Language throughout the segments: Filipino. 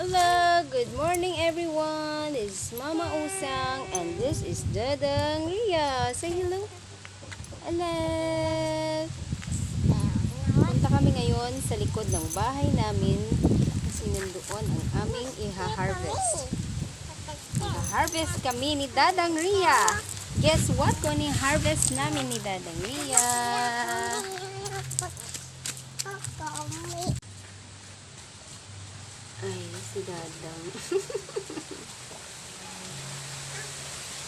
Hello, good morning everyone. This is Mama Usang and this is Dadang Ria. Say hello. Hello. Punta kami ngayon sa likod ng bahay namin kasi nandoon ang aming iha-harvest. Iha-harvest kami ni Dadang Ria. Guess what kung i-harvest namin ni Dadang Ria? Ay, si Dadang.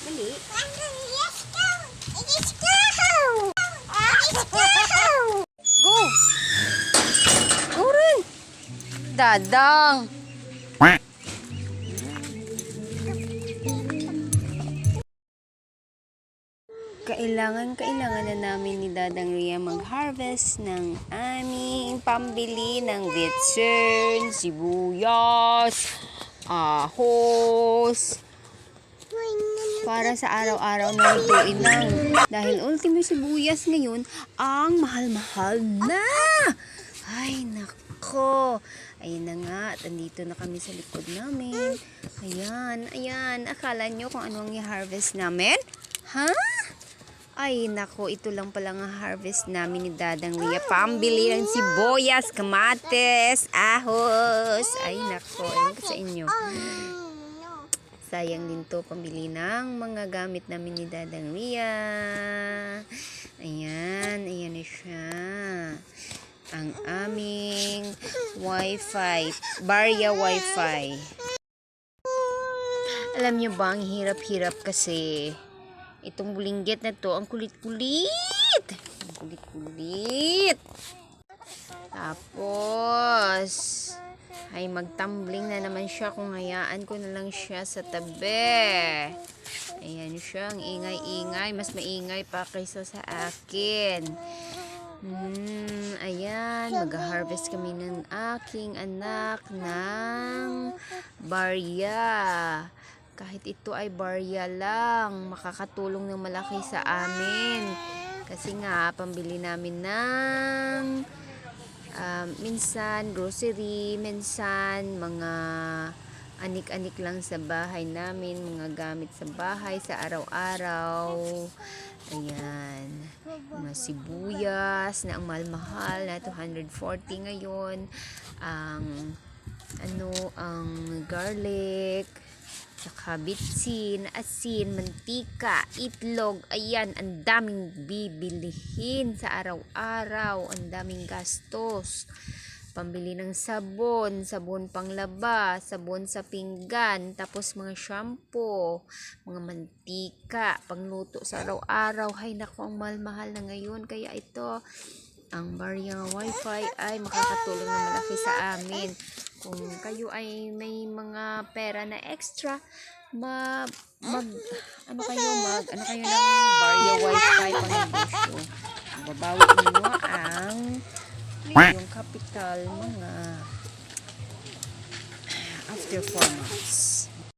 Dali. Go! Go rin! Dadang! Kailangan na namin ni Dadang Ria mag-harvest ng aming pambili ng vetsin, sibuyas, ahos, para sa araw-araw na lutuin lang. Dahil ultimo sibuyas ngayon, ang mahal-mahal na! Ay, nako! Ayun na nga, andito na kami sa likod namin. Ayan. Akala nyo kung anong i-harvest namin? Ha? Ay, nako, ito lang pala ang harvest namin ni Dadang Ria. Pambili ng sibuyas, kamates, ahos. Ay, nako, ayun ko sa inyo. Sayang din to, pambili ng mga gamit namin ni Dadang Ria. Ayan na siya. Ang aming wifi, Barya wifi. Alam nyo ba, ang hirap-hirap kasi itong bulinggit na to, ang kulit-kulit. Tapos, ay magtumbling na naman siya kung hayaan ko na lang siya sa tabi. Ayan siya, ang ingay-ingay. Mas maingay pa kaysa sa akin. Ayan, mag-harvest kami ng aking anak ng barya. Kahit ito ay barya lang, makakatulong ng malaki sa amin. Kasi nga, pambili namin ng minsan grocery, minsan mga anik-anik lang sa bahay namin, mga gamit sa bahay sa araw-araw. Ayan, mga sibuyas na ang mahal-mahal na 240 ngayon. Ang garlic, saka bitsin, asin, mantika, itlog. Ayan, ang daming bibilihin sa araw-araw. Ang daming gastos. Pambili ng sabon panglaba, sabon sa pinggan, tapos mga shampoo, mga mantika, pangluto sa araw-araw. Hay nako, ang mahal-mahal na ngayon. Kaya ito, ang Barya wifi ay makakatulong na malaki sa amin. Kung kayo ay may mga pera na extra, ano kayo ng Barya wifi pang negosyo. Babawi niyo ang yung capital mga after 4 months.